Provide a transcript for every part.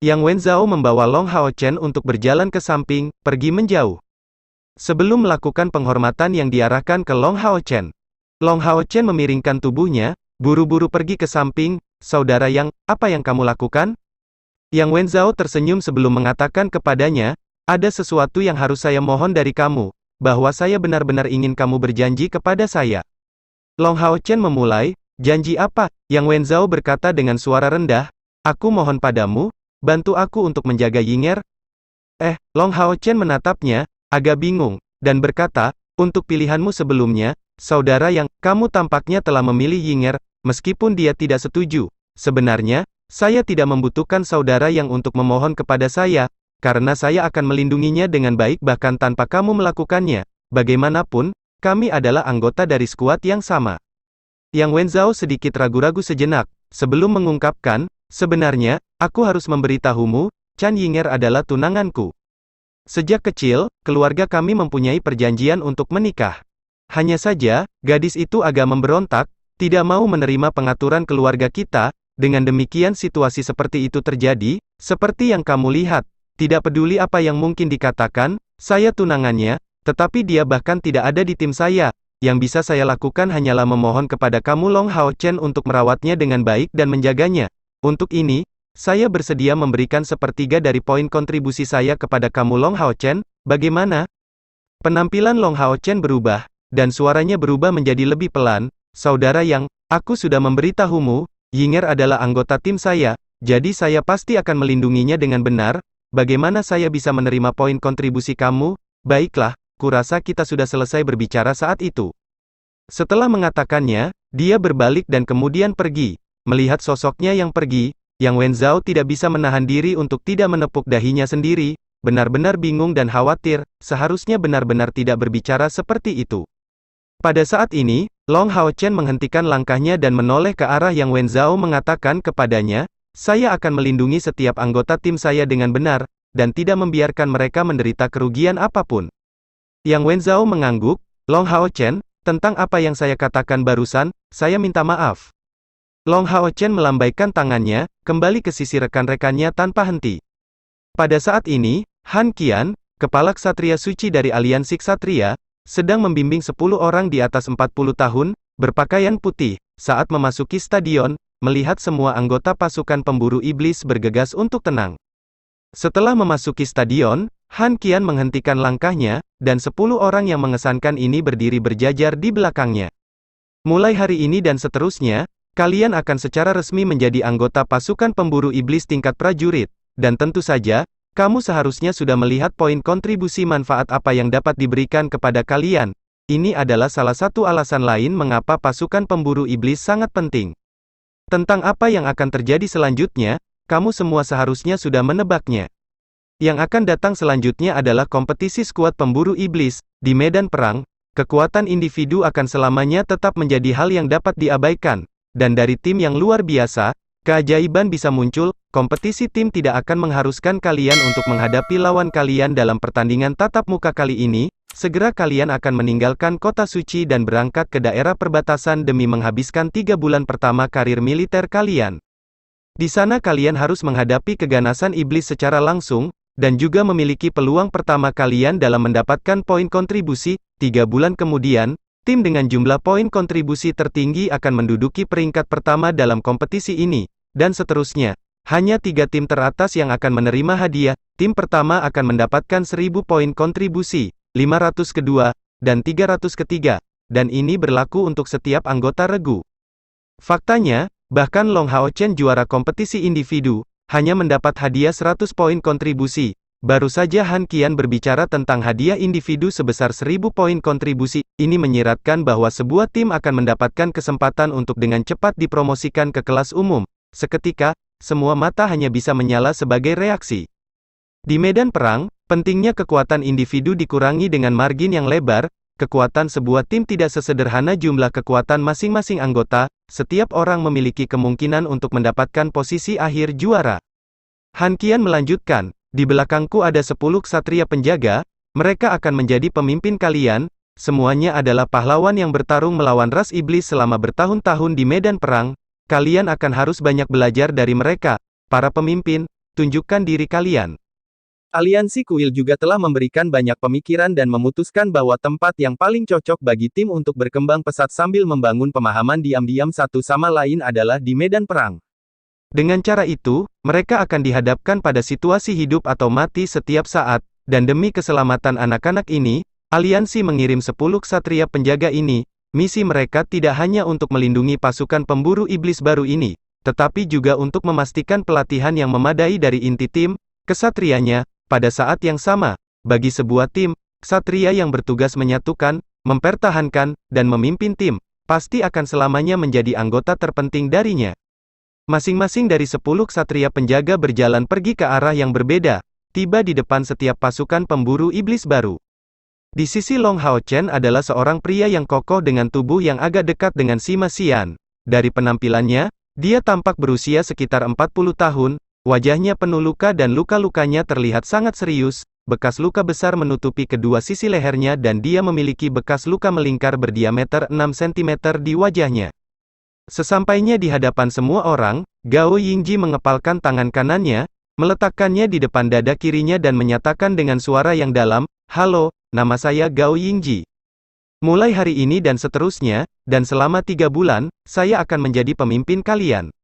Yang Wenzhao membawa Long Hao Chen untuk berjalan ke samping, pergi menjauh. Sebelum melakukan penghormatan yang diarahkan ke Long Hao Chen, Long Hao Chen memiringkan tubuhnya, buru-buru pergi ke samping. Saudara Yang, apa yang kamu lakukan? Yang Wenzhao tersenyum sebelum mengatakan kepadanya, ada sesuatu yang harus saya mohon dari kamu, bahwa saya benar-benar ingin kamu berjanji kepada saya. Long Hao Chen memulai, janji apa? Yang Wenzhao berkata dengan suara rendah, aku mohon padamu, bantu aku untuk menjaga Yinger. Long Hao Chen menatapnya, agak bingung, dan berkata, untuk pilihanmu sebelumnya, saudara Yang, kamu tampaknya telah memilih Yinger, meskipun dia tidak setuju. Sebenarnya, saya tidak membutuhkan saudara Yang untuk memohon kepada saya, karena saya akan melindunginya dengan baik bahkan tanpa kamu melakukannya. Bagaimanapun, kami adalah anggota dari skuad yang sama. Yang Wenzhao sedikit ragu-ragu sejenak, sebelum mengungkapkan, sebenarnya, aku harus memberitahumu, Chan Yinger adalah tunanganku. Sejak kecil, keluarga kami mempunyai perjanjian untuk menikah. Hanya saja, gadis itu agak memberontak, tidak mau menerima pengaturan keluarga kita. Dengan demikian situasi seperti itu terjadi, seperti yang kamu lihat. Tidak peduli apa yang mungkin dikatakan, saya tunangannya, tetapi dia bahkan tidak ada di tim saya. Yang bisa saya lakukan hanyalah memohon kepada kamu Long Hao Chen untuk merawatnya dengan baik dan menjaganya. Untuk ini, saya bersedia memberikan sepertiga dari poin kontribusi saya kepada kamu Long Hao Chen, bagaimana? Penampilan Long Hao Chen berubah, dan suaranya berubah menjadi lebih pelan, saudara Yang, aku sudah memberitahumu, Yinger adalah anggota tim saya, jadi saya pasti akan melindunginya dengan benar. Bagaimana saya bisa menerima poin kontribusi kamu? Baiklah, kurasa kita sudah selesai berbicara saat itu. Setelah mengatakannya, dia berbalik dan kemudian pergi. Melihat sosoknya yang pergi, Yang Wenzhao tidak bisa menahan diri untuk tidak menepuk dahinya sendiri, benar-benar bingung dan khawatir, seharusnya benar-benar tidak berbicara seperti itu. Pada saat ini, Long Hao Chen menghentikan langkahnya dan menoleh ke arah Yang Wenzhao mengatakan kepadanya, saya akan melindungi setiap anggota tim saya dengan benar, dan tidak membiarkan mereka menderita kerugian apapun. Yang Wenzhao mengangguk, Long Hao Chen, tentang apa yang saya katakan barusan, saya minta maaf. Long Hao Chen melambaikan tangannya, kembali ke sisi rekan-rekannya tanpa henti. Pada saat ini, Han Qian, kepala ksatria suci dari aliansi ksatria, sedang membimbing 10 orang di atas 40 tahun, berpakaian putih, saat memasuki stadion, melihat semua anggota pasukan pemburu iblis bergegas untuk tenang. Setelah memasuki stadion, Han Qian menghentikan langkahnya, dan 10 orang yang mengesankan ini berdiri berjajar di belakangnya. Mulai hari ini dan seterusnya, kalian akan secara resmi menjadi anggota pasukan pemburu iblis tingkat prajurit, dan tentu saja, kamu seharusnya sudah melihat poin kontribusi manfaat apa yang dapat diberikan kepada kalian. Ini adalah salah satu alasan lain mengapa pasukan pemburu iblis sangat penting. Tentang apa yang akan terjadi selanjutnya, kamu semua seharusnya sudah menebaknya. Yang akan datang selanjutnya adalah kompetisi skuad pemburu iblis. Di medan perang, kekuatan individu akan selamanya tetap menjadi hal yang dapat diabaikan. Dan dari tim yang luar biasa, keajaiban bisa muncul. Kompetisi tim tidak akan mengharuskan kalian untuk menghadapi lawan kalian dalam pertandingan tatap muka kali ini. Segera kalian akan meninggalkan kota suci dan berangkat ke daerah perbatasan demi menghabiskan 3 bulan pertama karir militer kalian. Di sana kalian harus menghadapi keganasan iblis secara langsung, dan juga memiliki peluang pertama kalian dalam mendapatkan poin kontribusi. 3 bulan kemudian, tim dengan jumlah poin kontribusi tertinggi akan menduduki peringkat pertama dalam kompetisi ini, dan seterusnya. Hanya 3 tim teratas yang akan menerima hadiah. Tim pertama akan mendapatkan 1000 poin kontribusi, 500 kedua, dan 300 ketiga. Dan ini berlaku untuk setiap anggota regu. Faktanya, bahkan Long Hao Chen juara kompetisi individu, hanya mendapat hadiah 100 poin kontribusi. Baru saja Han Qian berbicara tentang hadiah individu sebesar 1000 poin kontribusi. Ini menyiratkan bahwa sebuah tim akan mendapatkan kesempatan untuk dengan cepat dipromosikan ke kelas umum. Seketika, semua mata hanya bisa menyala sebagai reaksi. Di medan perang, pentingnya kekuatan individu dikurangi dengan margin yang lebar. Kekuatan sebuah tim tidak sesederhana jumlah kekuatan masing-masing anggota. Setiap orang memiliki kemungkinan untuk mendapatkan posisi akhir juara. Han Qian melanjutkan, di belakangku ada 10 ksatria penjaga. Mereka akan menjadi pemimpin kalian. Semuanya adalah pahlawan yang bertarung melawan ras iblis selama bertahun-tahun di medan perang. Kalian akan harus banyak belajar dari mereka, para pemimpin. tunjukkan diri kalian. Aliansi kuil juga telah memberikan banyak pemikiran dan memutuskan bahwa tempat yang paling cocok bagi tim untuk berkembang pesat sambil membangun pemahaman diam-diam satu sama lain adalah di medan perang. Dengan cara itu, mereka akan dihadapkan pada situasi hidup atau mati setiap saat, dan demi keselamatan anak-anak ini, aliansi mengirim 10 ksatria penjaga ini. Misi mereka tidak hanya untuk melindungi pasukan pemburu iblis baru ini, tetapi juga untuk memastikan pelatihan yang memadai dari inti tim, kesatrianya. Pada saat yang sama, bagi sebuah tim, ksatria yang bertugas menyatukan, mempertahankan, dan memimpin tim, pasti akan selamanya menjadi anggota terpenting darinya. Masing-masing dari 10 ksatria penjaga berjalan pergi ke arah yang berbeda, tiba di depan setiap pasukan pemburu iblis baru. Di sisi Long Hao Chen adalah seorang pria yang kokoh dengan tubuh yang agak dekat dengan Sima Xian. Dari penampilannya, dia tampak berusia sekitar 40 tahun, wajahnya penuh luka dan luka-lukanya terlihat sangat serius, bekas luka besar menutupi kedua sisi lehernya dan dia memiliki bekas luka melingkar berdiameter 6 cm di wajahnya. Sesampainya di hadapan semua orang, Gao Yingji mengepalkan tangan kanannya, meletakkannya di depan dada kirinya dan menyatakan dengan suara yang dalam, "Halo, nama saya Gao Yingji. Mulai hari ini dan seterusnya, dan selama 3 bulan, saya akan menjadi pemimpin kalian.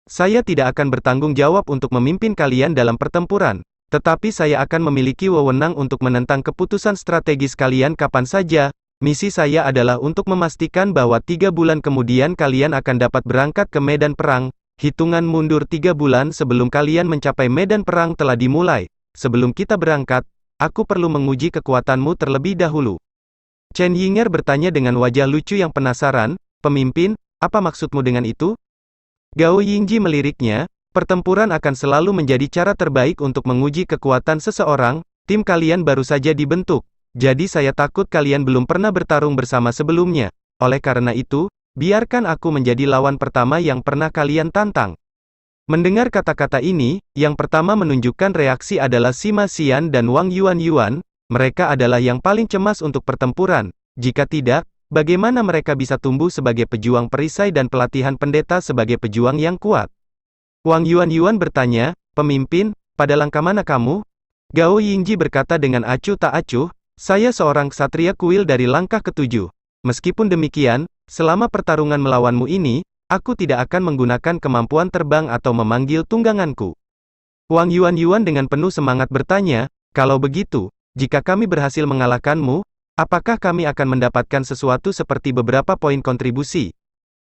Saya tidak akan bertanggung jawab untuk memimpin kalian dalam pertempuran, tetapi saya akan memiliki wewenang untuk menentang keputusan strategis kalian kapan saja. Misi saya adalah untuk memastikan bahwa 3 bulan kemudian kalian akan dapat berangkat ke medan perang. Hitungan mundur 3 bulan sebelum kalian mencapai medan perang telah dimulai. Sebelum kita berangkat, aku perlu menguji kekuatanmu terlebih dahulu." Chen Yinger bertanya dengan wajah lucu yang penasaran, "Pemimpin, apa maksudmu dengan itu?" Gao Yingji meliriknya, "Pertempuran akan selalu menjadi cara terbaik untuk menguji kekuatan seseorang. Tim kalian baru saja dibentuk, jadi saya takut kalian belum pernah bertarung bersama sebelumnya. Oleh karena itu, biarkan aku menjadi lawan pertama yang pernah kalian tantang." Mendengar kata-kata ini, yang pertama menunjukkan reaksi adalah Sima Xian dan Wang Yuan. Mereka adalah yang paling cemas untuk pertempuran. Jika tidak, bagaimana mereka bisa tumbuh sebagai pejuang perisai dan pelatihan pendeta sebagai pejuang yang kuat? Wang Yuan bertanya, "Pemimpin, pada langkah mana kamu?" Gao Yingji berkata dengan acuh tak acuh, "Saya seorang ksatria kuil dari langkah ke-7. Meskipun demikian, selama pertarungan melawanmu ini, aku tidak akan menggunakan kemampuan terbang atau memanggil tungganganku." Wang Yuan dengan penuh semangat bertanya, "Kalau begitu, jika kami berhasil mengalahkanmu, apakah kami akan mendapatkan sesuatu seperti beberapa poin kontribusi?"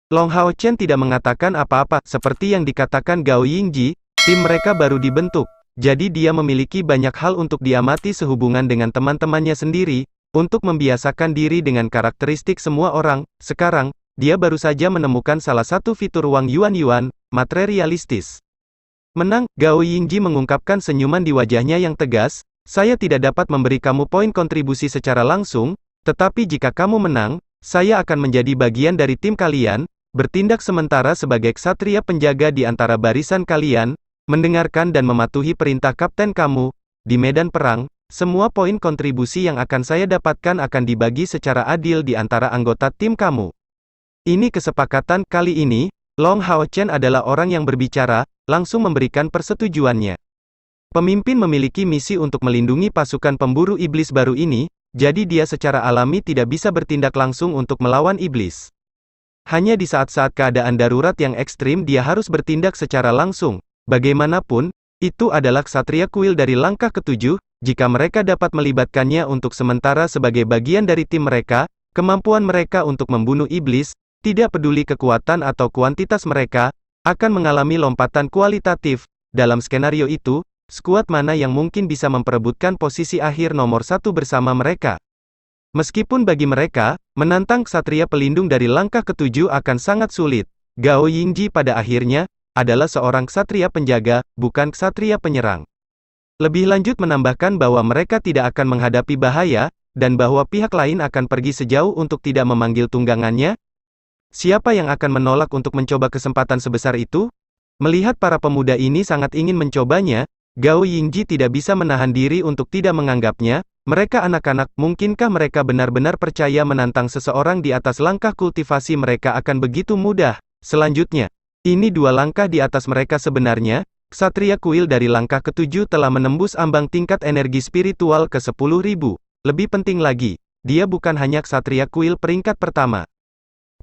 Long Hao Chen tidak mengatakan apa-apa, seperti yang dikatakan Gao Yingji, tim mereka baru dibentuk, jadi dia memiliki banyak hal untuk diamati sehubungan dengan teman-temannya sendiri, untuk membiasakan diri dengan karakteristik semua orang. Sekarang, dia baru saja menemukan salah satu fitur Wang Yuan, materialistis. "Menang," Gao Yingji mengungkapkan senyuman di wajahnya yang tegas, "Saya tidak dapat memberi kamu poin kontribusi secara langsung, tetapi jika kamu menang, saya akan menjadi bagian dari tim kalian, bertindak sementara sebagai ksatria penjaga di antara barisan kalian, mendengarkan dan mematuhi perintah kapten kamu. Di medan perang, semua poin kontribusi yang akan saya dapatkan akan dibagi secara adil di antara anggota tim kamu." Ini kesepakatan. Kali ini, Long Hao Chen adalah orang yang berbicara, langsung memberikan persetujuannya. Pemimpin memiliki misi untuk melindungi pasukan pemburu iblis baru ini, jadi dia secara alami tidak bisa bertindak langsung untuk melawan iblis. Hanya di saat-saat keadaan darurat yang ekstrim dia harus bertindak secara langsung. Bagaimanapun, itu adalah ksatria kuil dari langkah ke-7, jika mereka dapat melibatkannya untuk sementara sebagai bagian dari tim mereka, kemampuan mereka untuk membunuh iblis, tidak peduli kekuatan atau kuantitas mereka, akan mengalami lompatan kualitatif. Dalam skenario itu, skuad mana yang mungkin bisa memperebutkan posisi akhir nomor 1 bersama mereka? Meskipun bagi mereka, menantang ksatria pelindung dari langkah ke-7 akan sangat sulit, Gao Yingji pada akhirnya, adalah seorang ksatria penjaga, bukan ksatria penyerang. Lebih lanjut menambahkan bahwa mereka tidak akan menghadapi bahaya, dan bahwa pihak lain akan pergi sejauh untuk tidak memanggil tunggangannya. Siapa yang akan menolak untuk mencoba kesempatan sebesar itu? Melihat para pemuda ini sangat ingin mencobanya, Gao Yingji tidak bisa menahan diri untuk tidak menganggapnya. Mereka anak-anak, mungkinkah mereka benar-benar percaya menantang seseorang di atas langkah kultivasi mereka akan begitu mudah? Selanjutnya, ini 2 langkah di atas mereka sebenarnya, Ksatria Kuil dari langkah ke-7 telah menembus ambang tingkat energi spiritual ke 10.000. Lebih penting lagi, dia bukan hanya Ksatria Kuil peringkat pertama.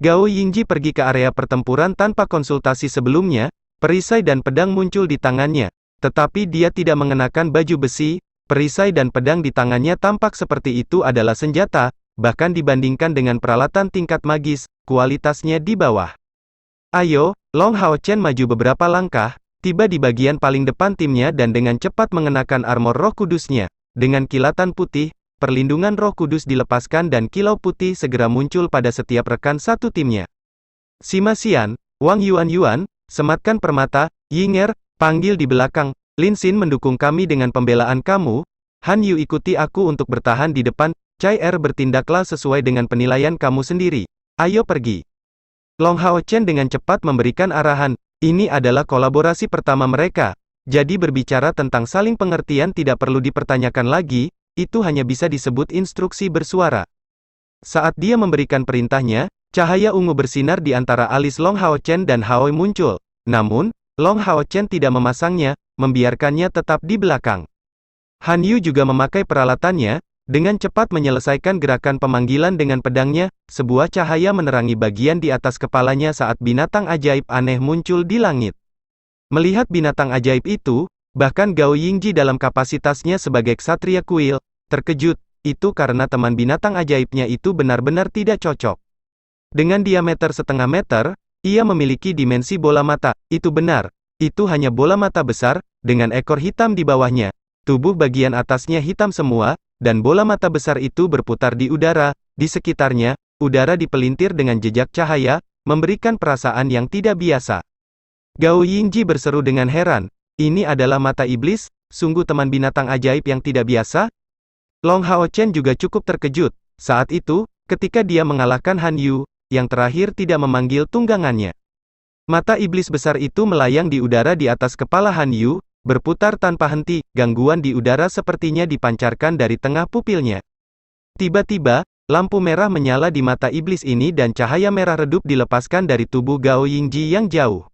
Gao Yingji pergi ke area pertempuran tanpa konsultasi sebelumnya, perisai dan pedang muncul di tangannya. Tetapi dia tidak mengenakan baju besi, perisai dan pedang di tangannya tampak seperti itu adalah senjata, bahkan dibandingkan dengan peralatan tingkat magis, kualitasnya di bawah. Ayo, Long Hao Chen maju beberapa langkah, tiba di bagian paling depan timnya dan dengan cepat mengenakan armor Roh Kudusnya. Dengan kilatan putih, perlindungan Roh Kudus dilepaskan dan kilau putih segera muncul pada setiap rekan satu timnya. Sima Xian, Wang Yuan, sematkan permata, Yinger, panggil di belakang, Lin Xin mendukung kami dengan pembelaan kamu, Han Yu ikuti aku untuk bertahan di depan, Cai Er bertindaklah sesuai dengan penilaian kamu sendiri. Ayo pergi. Long Hao Chen dengan cepat memberikan arahan. Ini adalah kolaborasi pertama mereka, jadi berbicara tentang saling pengertian tidak perlu dipertanyakan lagi, itu hanya bisa disebut instruksi bersuara. Saat dia memberikan perintahnya, cahaya ungu bersinar di antara alis Long Hao Chen dan Haoi muncul. Namun, Long Hao Chen tidak memasangnya, membiarkannya tetap di belakang. Han Yu juga memakai peralatannya, dengan cepat menyelesaikan gerakan pemanggilan dengan pedangnya, sebuah cahaya menerangi bagian di atas kepalanya saat binatang ajaib aneh muncul di langit. Melihat binatang ajaib itu, bahkan Gao Yingji dalam kapasitasnya sebagai Ksatria Kuil, terkejut, itu karena teman binatang ajaibnya itu benar-benar tidak cocok. Dengan diameter setengah meter, ia memiliki dimensi bola mata, itu benar, itu hanya bola mata besar, dengan ekor hitam di bawahnya, tubuh bagian atasnya hitam semua, dan bola mata besar itu berputar di udara, di sekitarnya, udara dipelintir dengan jejak cahaya, memberikan perasaan yang tidak biasa. Gao Yingji berseru dengan heran, ini adalah mata iblis, sungguh teman binatang ajaib yang tidak biasa? Long Hao Chen juga cukup terkejut, saat itu, ketika dia mengalahkan Han Yu, yang terakhir tidak memanggil tunggangannya. Mata iblis besar itu melayang di udara di atas kepala Han Yu, berputar tanpa henti, gangguan di udara sepertinya dipancarkan dari tengah pupilnya. Tiba-tiba, lampu merah menyala di mata iblis ini dan cahaya merah redup dilepaskan dari tubuh Gao Yingji yang jauh.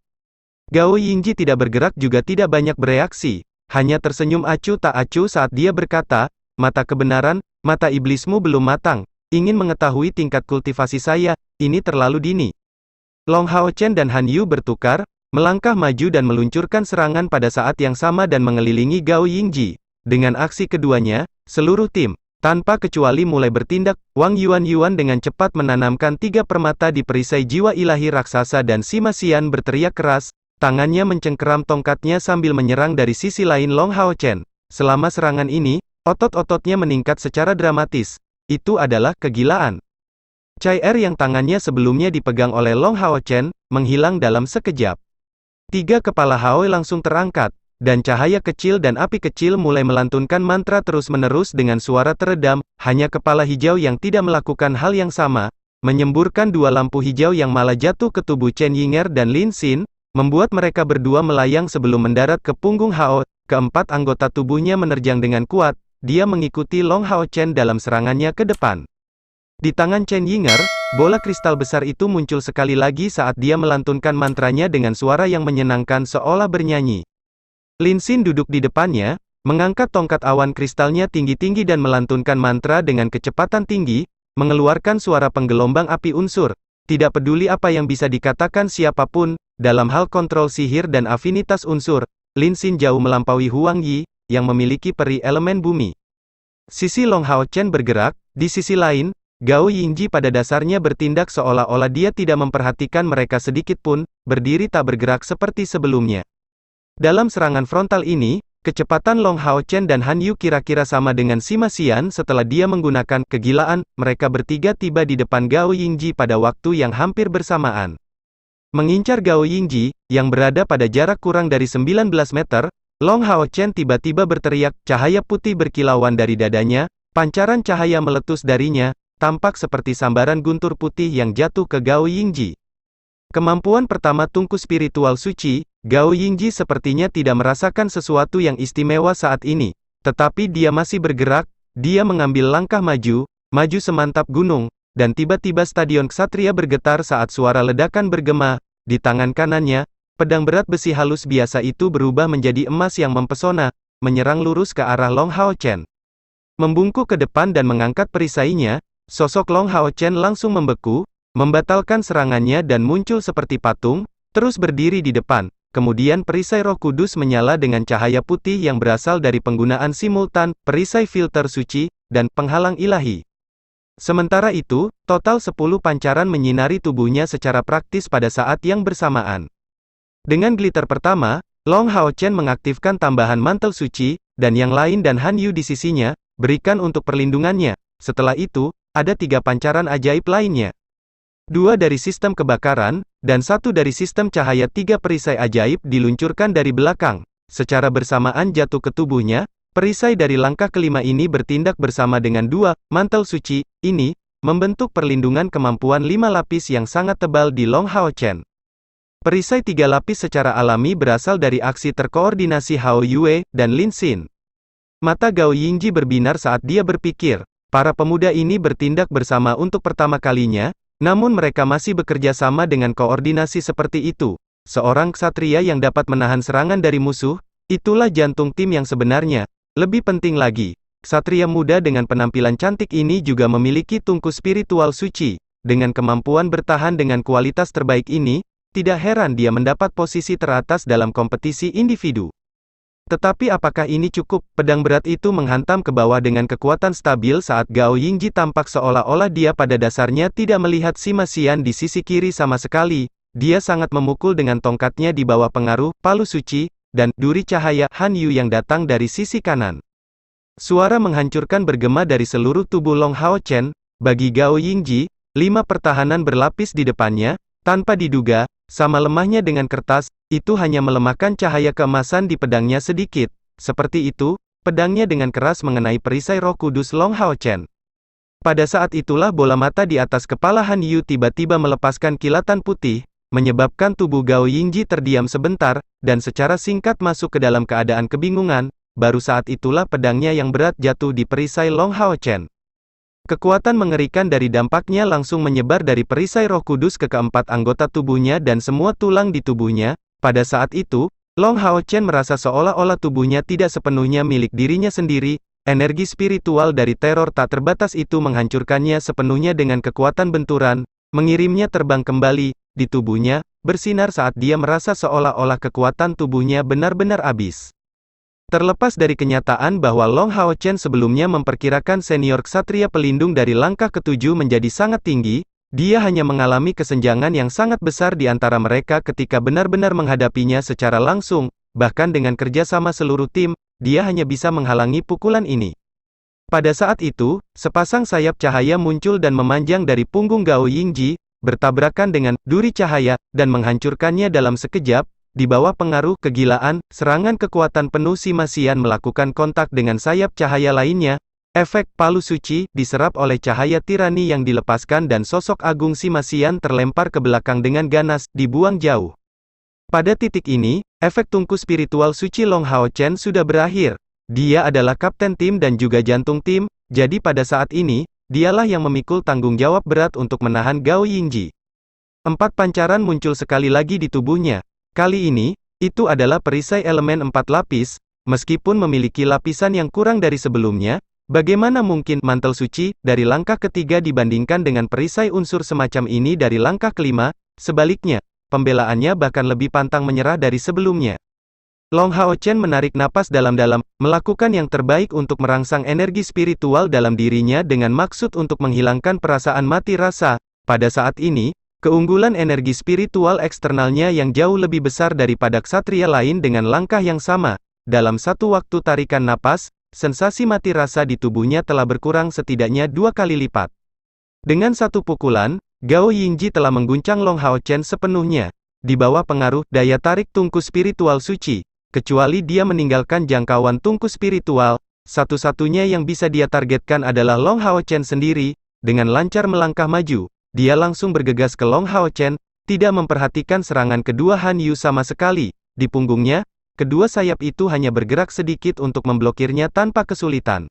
Gao Yingji tidak bergerak juga tidak banyak bereaksi, hanya tersenyum acuh tak acuh saat dia berkata, mata kebenaran, mata iblismu belum matang, ingin mengetahui tingkat kultivasi saya, ini terlalu dini. Long Hao Chen dan Han Yu bertukar, melangkah maju dan meluncurkan serangan pada saat yang sama dan mengelilingi Gao Yingji. Dengan aksi keduanya, seluruh tim, tanpa kecuali mulai bertindak. Wang Yuan dengan cepat menanamkan 3 permata di perisai jiwa ilahi raksasa dan Sima Xian berteriak keras, tangannya mencengkeram tongkatnya sambil menyerang dari sisi lain Long Hao Chen. Selama serangan ini, otot-ototnya meningkat secara dramatis. Itu adalah kegilaan. Cai Er yang tangannya sebelumnya dipegang oleh Long Hao Chen, menghilang dalam sekejap. 3 kepala Haoi langsung terangkat, dan cahaya kecil dan api kecil mulai melantunkan mantra terus-menerus dengan suara teredam, hanya kepala hijau yang tidak melakukan hal yang sama, menyemburkan 2 lampu hijau yang malah jatuh ke tubuh Chen Yinger dan Lin Xin, membuat mereka berdua melayang sebelum mendarat ke punggung Hao. Keempat anggota tubuhnya menerjang dengan kuat, dia mengikuti Long Hao Chen dalam serangannya ke depan. Di tangan Chen Yinger, bola kristal besar itu muncul sekali lagi saat dia melantunkan mantranya dengan suara yang menyenangkan seolah bernyanyi. Lin Xin duduk di depannya, mengangkat tongkat awan kristalnya tinggi-tinggi dan melantunkan mantra dengan kecepatan tinggi, mengeluarkan suara penggelombang api unsur. Tidak peduli apa yang bisa dikatakan siapapun, dalam hal kontrol sihir dan afinitas unsur, Lin Xin jauh melampaui Huang Yi, yang memiliki peri elemen bumi. Sisi Long Hao Chen bergerak, di sisi lain, Gao Yingji pada dasarnya bertindak seolah-olah dia tidak memperhatikan mereka sedikit pun, berdiri tak bergerak seperti sebelumnya. Dalam serangan frontal ini, kecepatan Long Hao Chen dan Han Yu kira-kira sama dengan Sima Xian setelah dia menggunakan kegilaan, mereka bertiga tiba di depan Gao Yingji pada waktu yang hampir bersamaan. Mengincar Gao Yingji, yang berada pada jarak kurang dari 19 meter, Long Hao Chen tiba-tiba berteriak, cahaya putih berkilauan dari dadanya, pancaran cahaya meletus darinya, tampak seperti sambaran guntur putih yang jatuh ke Gao Yingji. Kemampuan pertama tungku spiritual suci, Gao Yingji sepertinya tidak merasakan sesuatu yang istimewa saat ini. Tetapi dia masih bergerak, dia mengambil langkah maju semantap gunung, dan tiba-tiba stadion ksatria bergetar saat suara ledakan bergema. Di tangan kanannya, pedang berat besi halus biasa itu berubah menjadi emas yang mempesona, menyerang lurus ke arah Long Hao Chen. Membungkuk ke depan dan mengangkat perisainya, sosok Long Hao Chen langsung membeku, membatalkan serangannya dan muncul seperti patung, terus berdiri di depan. Kemudian perisai Roh Kudus menyala dengan cahaya putih yang berasal dari penggunaan simultan, perisai filter suci, dan penghalang ilahi. Sementara itu, total 10 pancaran menyinari tubuhnya secara praktis pada saat yang bersamaan. Dengan glitter pertama, Long Hao Chen mengaktifkan tambahan mantel suci, dan yang lain dan Han Yu di sisinya, berikan untuk perlindungannya. Setelah itu, ada 3 pancaran ajaib lainnya. 2 dari sistem kebakaran, dan 1 dari sistem cahaya. 3 perisai ajaib diluncurkan dari belakang. Secara bersamaan jatuh ke tubuhnya, perisai dari langkah kelima ini bertindak bersama dengan 2 mantel suci ini, membentuk perlindungan kemampuan 5 lapis yang sangat tebal di Long Hao Chen. Perisai 3 lapis secara alami berasal dari aksi terkoordinasi Hao Yue dan Lin Xin. Mata Gao Yingji berbinar saat dia berpikir, para pemuda ini bertindak bersama untuk pertama kalinya, namun mereka masih bekerja sama dengan koordinasi seperti itu. Seorang ksatria yang dapat menahan serangan dari musuh, itulah jantung tim yang sebenarnya. Lebih penting lagi, ksatria muda dengan penampilan cantik ini juga memiliki tungku spiritual suci. Dengan kemampuan bertahan dengan kualitas terbaik ini, tidak heran dia mendapat posisi teratas dalam kompetisi individu. Tetapi apakah ini cukup? Pedang berat itu menghantam ke bawah dengan kekuatan stabil saat Gao Yingji tampak seolah-olah dia pada dasarnya tidak melihat Sima Xian di sisi kiri sama sekali. Dia sangat memukul dengan tongkatnya di bawah pengaruh palu suci dan duri cahaya Han Yu yang datang dari sisi kanan. Suara menghancurkan bergema dari seluruh tubuh Long Hao Chen. Bagi Gao Yingji, 5 pertahanan berlapis di depannya, tanpa diduga, sama lemahnya dengan kertas, itu hanya melemahkan cahaya keemasan di pedangnya sedikit. Seperti itu, pedangnya dengan keras mengenai perisai Roh Kudus Long Hao Chen. Pada saat itulah bola mata di atas kepala Han Yu tiba-tiba melepaskan kilatan putih, menyebabkan tubuh Gao Yingji terdiam sebentar, dan secara singkat masuk ke dalam keadaan kebingungan. Baru saat itulah pedangnya yang berat jatuh di perisai Long Hao Chen. Kekuatan mengerikan dari dampaknya langsung menyebar dari perisai Roh Kudus ke keempat anggota tubuhnya dan semua tulang di tubuhnya. Pada saat itu, Long Hao Chen merasa seolah-olah tubuhnya tidak sepenuhnya milik dirinya sendiri. Energi spiritual dari teror tak terbatas itu menghancurkannya sepenuhnya dengan kekuatan benturan, mengirimnya terbang kembali di tubuhnya, bersinar saat dia merasa seolah-olah kekuatan tubuhnya benar-benar habis. Terlepas dari kenyataan bahwa Long Hao Chen sebelumnya memperkirakan senior ksatria pelindung dari langkah ketujuh menjadi sangat tinggi, dia hanya mengalami kesenjangan yang sangat besar di antara mereka ketika benar-benar menghadapinya secara langsung, bahkan dengan kerjasama seluruh tim, dia hanya bisa menghalangi pukulan ini. Pada saat itu, sepasang sayap cahaya muncul dan memanjang dari punggung Gao Yingji, bertabrakan dengan duri cahaya, dan menghancurkannya dalam sekejap. Di bawah pengaruh kegilaan, serangan kekuatan penuh Sima Xian melakukan kontak dengan sayap cahaya lainnya. Efek palu suci diserap oleh cahaya tirani yang dilepaskan dan sosok agung Sima Xian terlempar ke belakang dengan ganas, dibuang jauh. Pada titik ini, efek tungku spiritual suci Long Hao Chen sudah berakhir. Dia adalah kapten tim dan juga jantung tim, jadi pada saat ini, dialah yang memikul tanggung jawab berat untuk menahan Gao Yingji. 4 pancaran muncul sekali lagi di tubuhnya. Kali ini, itu adalah perisai elemen 4 lapis, meskipun memiliki lapisan yang kurang dari sebelumnya. Bagaimana mungkin mantel suci dari langkah ketiga dibandingkan dengan perisai unsur semacam ini dari langkah kelima? Sebaliknya, pembelaannya bahkan lebih pantang menyerah dari sebelumnya. Long Hao Chen menarik napas dalam-dalam, melakukan yang terbaik untuk merangsang energi spiritual dalam dirinya dengan maksud untuk menghilangkan perasaan mati rasa. Pada saat ini, keunggulan energi spiritual eksternalnya yang jauh lebih besar daripada ksatria lain dengan langkah yang sama. Dalam satu waktu tarikan napas, sensasi mati rasa di tubuhnya telah berkurang setidaknya 2 kali lipat. Dengan satu pukulan, Gao Yingji telah mengguncang Long Hao Chen sepenuhnya. Di bawah pengaruh daya tarik tungku spiritual suci, kecuali dia meninggalkan jangkauan tungku spiritual, satu-satunya yang bisa dia targetkan adalah Long Hao Chen sendiri. Dengan lancar melangkah maju, dia langsung bergegas ke Long Hao Chen, tidak memperhatikan serangan kedua Han Yu sama sekali. Di punggungnya, kedua sayap itu hanya bergerak sedikit untuk memblokirnya tanpa kesulitan.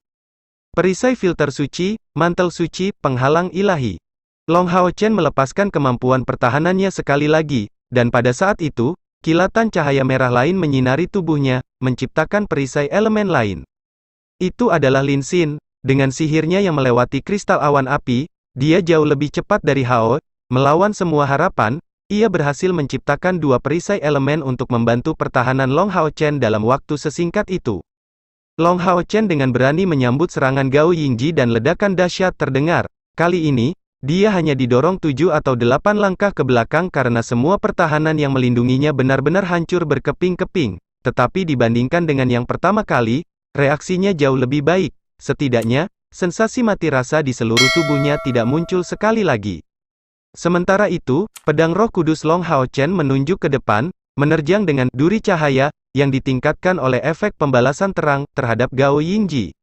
Perisai filter suci, mantel suci, penghalang ilahi. Long Hao Chen melepaskan kemampuan pertahanannya sekali lagi, dan pada saat itu, kilatan cahaya merah lain menyinari tubuhnya, menciptakan perisai elemen lain. Itu adalah Lin Xin. Dengan sihirnya yang melewati kristal awan api, dia jauh lebih cepat dari Hao. Melawan semua harapan, ia berhasil menciptakan dua perisai elemen untuk membantu pertahanan Long Hao Chen dalam waktu sesingkat itu. Long Hao Chen dengan berani menyambut serangan Gao Yingji dan ledakan dahsyat terdengar. Kali ini, dia hanya didorong 7 atau 8 langkah ke belakang karena semua pertahanan yang melindunginya benar-benar hancur berkeping-keping. Tetapi dibandingkan dengan yang pertama kali, reaksinya jauh lebih baik. Setidaknya, sensasi mati rasa di seluruh tubuhnya tidak muncul sekali lagi. Sementara itu, pedang Roh Kudus Long Hao Chen menunjuk ke depan, menerjang dengan duri cahaya, yang ditingkatkan oleh efek pembalasan terang, terhadap Gao Yingji.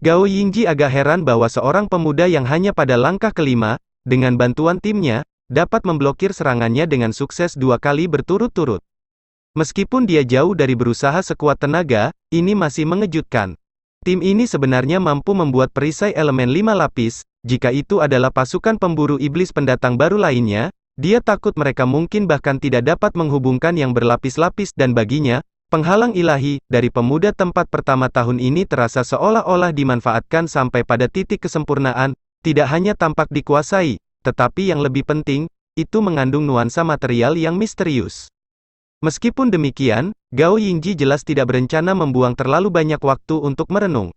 Gao Yingji agak heran bahwa seorang pemuda yang hanya pada langkah kelima, dengan bantuan timnya, dapat memblokir serangannya dengan sukses 2 kali berturut-turut. Meskipun dia jauh dari berusaha sekuat tenaga, ini masih mengejutkan. Tim ini sebenarnya mampu membuat perisai elemen 5 lapis, jika itu adalah pasukan pemburu iblis pendatang baru lainnya, dia takut mereka mungkin bahkan tidak dapat menghubungkan yang berlapis-lapis dan baginya, penghalang ilahi, dari pemuda tempat pertama tahun ini terasa seolah-olah dimanfaatkan sampai pada titik kesempurnaan, tidak hanya tampak dikuasai, tetapi yang lebih penting, itu mengandung nuansa material yang misterius. Meskipun demikian, Gao Yingji jelas tidak berencana membuang terlalu banyak waktu untuk merenung.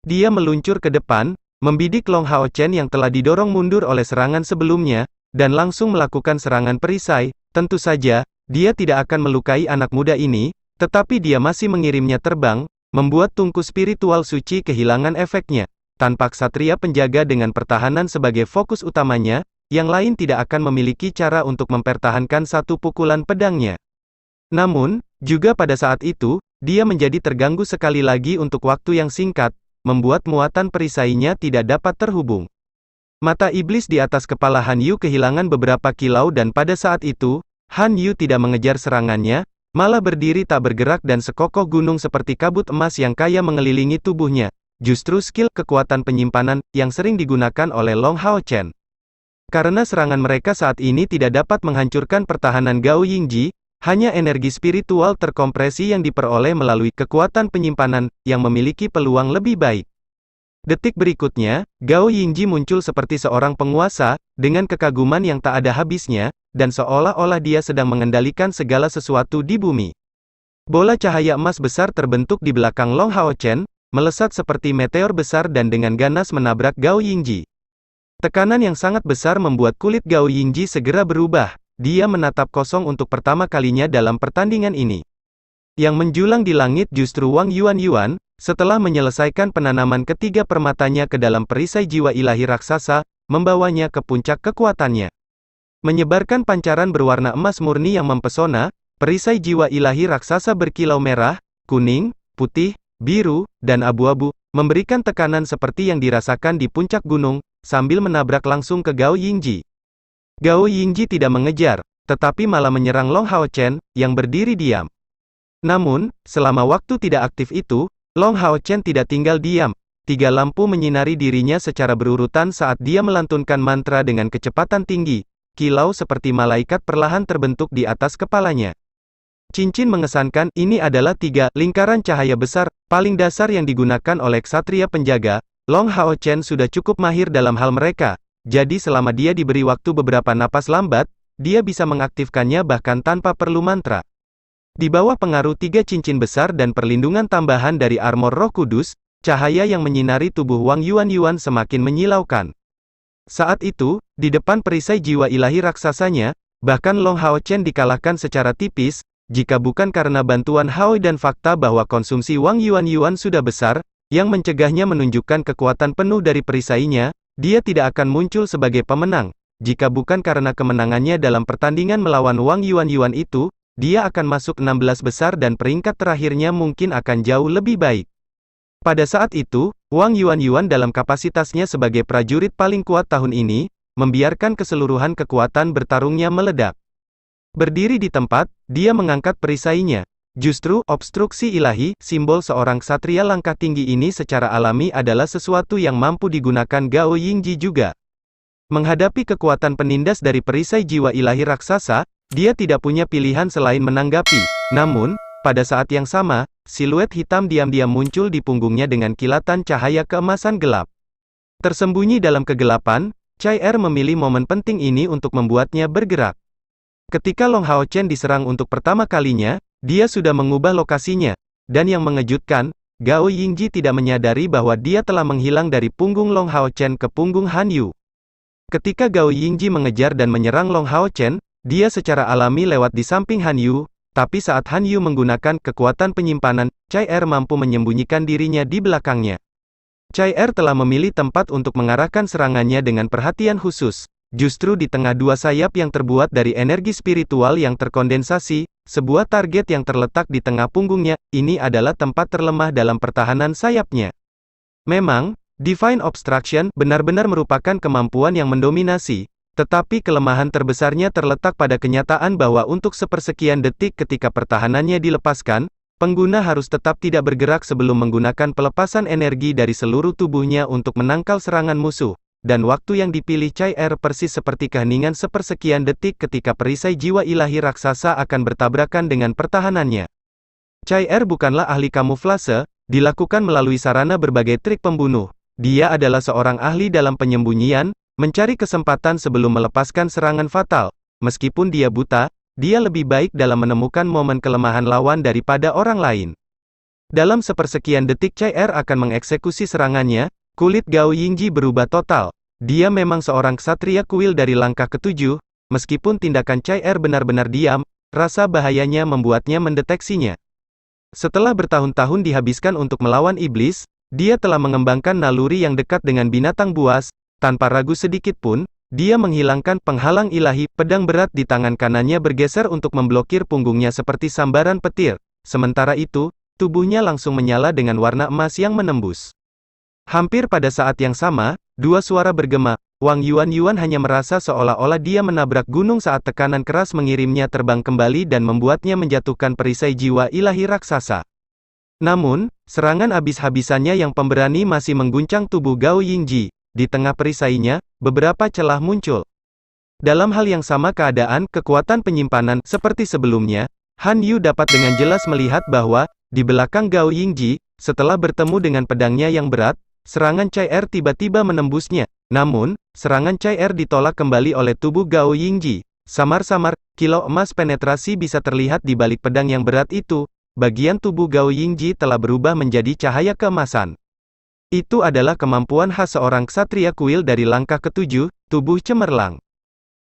Dia meluncur ke depan, membidik Long Hao Chen yang telah didorong mundur oleh serangan sebelumnya, dan langsung melakukan serangan perisai. Tentu saja, dia tidak akan melukai anak muda ini, tetapi dia masih mengirimnya terbang, membuat tungku spiritual suci kehilangan efeknya. Tanpa ksatria penjaga dengan pertahanan sebagai fokus utamanya, yang lain tidak akan memiliki cara untuk mempertahankan satu pukulan pedangnya. Namun, juga pada saat itu, dia menjadi terganggu sekali lagi untuk waktu yang singkat, membuat muatan perisainya tidak dapat terhubung. Mata iblis di atas kepala Han Yu kehilangan beberapa kilau dan pada saat itu, Han Yu tidak mengejar serangannya, malah berdiri tak bergerak dan sekokoh gunung seperti kabut emas yang kaya mengelilingi tubuhnya. Justru skill kekuatan penyimpanan, yang sering digunakan oleh Long Hao Chen. Karena serangan mereka saat ini tidak dapat menghancurkan pertahanan Gao Yingji, hanya energi spiritual terkompresi yang diperoleh melalui kekuatan penyimpanan, yang memiliki peluang lebih baik. Detik berikutnya, Gao Yingji muncul seperti seorang penguasa, dengan kekaguman yang tak ada habisnya, dan seolah-olah dia sedang mengendalikan segala sesuatu di bumi. Bola cahaya emas besar terbentuk di belakang Long Hao Chen, melesat seperti meteor besar dan dengan ganas menabrak Gao Yingji. Tekanan yang sangat besar membuat kulit Gao Yingji segera berubah. Dia menatap kosong untuk pertama kalinya dalam pertandingan ini. Yang menjulang di langit justru Wang Yuan, setelah menyelesaikan penanaman ketiga permatanya ke dalam perisai jiwa ilahi raksasa, membawanya ke puncak kekuatannya. Menyebarkan pancaran berwarna emas murni yang mempesona, perisai jiwa ilahi raksasa berkilau merah, kuning, putih, biru, dan abu-abu, memberikan tekanan seperti yang dirasakan di puncak gunung, sambil menabrak langsung ke Gao Yingji. Gao Yingji tidak mengejar, tetapi malah menyerang Long Hao Chen, yang berdiri diam. Namun, selama waktu tidak aktif itu, Long Hao Chen tidak tinggal diam. 3 lampu menyinari dirinya secara berurutan saat dia melantunkan mantra dengan kecepatan tinggi. Kilau seperti malaikat perlahan terbentuk di atas kepalanya. Cincin mengesankan, ini adalah 3 lingkaran cahaya besar, paling dasar yang digunakan oleh ksatria penjaga. Long Hao Chen sudah cukup mahir dalam hal mereka. Jadi selama dia diberi waktu beberapa napas lambat, dia bisa mengaktifkannya bahkan tanpa perlu mantra. Di bawah pengaruh 3 cincin besar dan perlindungan tambahan dari armor Roh Kudus, cahaya yang menyinari tubuh Wang Yuan semakin menyilaukan. Saat itu, di depan perisai jiwa ilahi raksasanya, bahkan Long Hao Chen dikalahkan secara tipis, jika bukan karena bantuan Hao dan fakta bahwa konsumsi Wang Yuan sudah besar, yang mencegahnya menunjukkan kekuatan penuh dari perisainya, dia tidak akan muncul sebagai pemenang. Jika bukan karena kemenangannya dalam pertandingan melawan Wang Yuan itu, dia akan masuk 16 besar dan peringkat terakhirnya mungkin akan jauh lebih baik. Pada saat itu, Wang Yuan dalam kapasitasnya sebagai prajurit paling kuat tahun ini, membiarkan keseluruhan kekuatan bertarungnya meledak. Berdiri di tempat, dia mengangkat perisainya. Justru, obstruksi ilahi, simbol seorang ksatria langkah tinggi ini secara alami adalah sesuatu yang mampu digunakan Gao Yingji juga. Menghadapi kekuatan penindas dari perisai jiwa ilahi raksasa, Dia tidak punya pilihan selain menanggapi. Namun, pada saat yang sama, siluet hitam diam-diam muncul di punggungnya dengan kilatan cahaya keemasan gelap. Tersembunyi dalam kegelapan, Chai memilih momen penting ini untuk membuatnya bergerak. Ketika Long Hao Chen diserang untuk pertama kalinya, dia sudah mengubah lokasinya. Dan yang mengejutkan, Gao Yingji tidak menyadari bahwa dia telah menghilang dari punggung Long Hao Chen ke punggung Han Yu. Ketika Gao Yingji mengejar dan menyerang Long Hao Chen, dia secara alami lewat di samping Han Yu, tapi saat Han Yu menggunakan kekuatan penyimpanan, Chai mampu menyembunyikan dirinya di belakangnya. Chai telah memilih tempat untuk mengarahkan serangannya dengan perhatian khusus. Justru di tengah dua sayap yang terbuat dari energi spiritual yang terkondensasi, sebuah target yang terletak di tengah punggungnya, ini adalah tempat terlemah dalam pertahanan sayapnya. Memang, Divine Obstruction benar-benar merupakan kemampuan yang mendominasi, tetapi kelemahan terbesarnya terletak pada kenyataan bahwa untuk sepersekian detik ketika pertahanannya dilepaskan, pengguna harus tetap tidak bergerak sebelum menggunakan pelepasan energi dari seluruh tubuhnya untuk menangkal serangan musuh. Dan waktu yang dipilih Chai persis seperti keheningan sepersekian detik ketika perisai jiwa ilahi raksasa akan bertabrakan dengan pertahanannya. Chai bukanlah ahli kamuflase, dilakukan melalui sarana berbagai trik pembunuh. Dia adalah seorang ahli dalam penyembunyian, mencari kesempatan sebelum melepaskan serangan fatal. Meskipun dia buta, dia lebih baik dalam menemukan momen kelemahan lawan daripada orang lain. Dalam sepersekian detik Chai akan mengeksekusi serangannya. Kulit Gao Yingji berubah total. Dia memang seorang ksatria kuil dari langkah ketujuh, meskipun tindakan Chai benar-benar diam, rasa bahayanya membuatnya mendeteksinya. Setelah bertahun-tahun dihabiskan untuk melawan iblis, dia telah mengembangkan naluri yang dekat dengan binatang buas. Tanpa ragu sedikit pun, dia menghilangkan penghalang ilahi. Pedang berat di tangan kanannya bergeser untuk memblokir punggungnya seperti sambaran petir. Sementara itu, tubuhnya langsung menyala dengan warna emas yang menembus. Hampir pada saat yang sama, dua suara bergema. Wang Yuan hanya merasa seolah-olah dia menabrak gunung saat tekanan keras mengirimnya terbang kembali dan membuatnya menjatuhkan perisai jiwa ilahi raksasa. Namun, serangan habis-habisannya yang pemberani masih mengguncang tubuh Gao Yingji. Di tengah perisainya, beberapa celah muncul. Dalam hal yang sama keadaan kekuatan penyimpanan seperti sebelumnya, Han Yu dapat dengan jelas melihat bahwa, di belakang Gao Yingji, setelah bertemu dengan pedangnya yang berat, serangan Chai tiba-tiba menembusnya. Namun, serangan Chai ditolak kembali oleh tubuh Gao Yingji. Samar-samar, kilau emas penetrasi bisa terlihat di balik pedang yang berat itu. Bagian tubuh Gao Yingji telah berubah menjadi cahaya keemasan. Itu adalah kemampuan khas seorang ksatria kuil dari langkah ketujuh, tubuh cemerlang.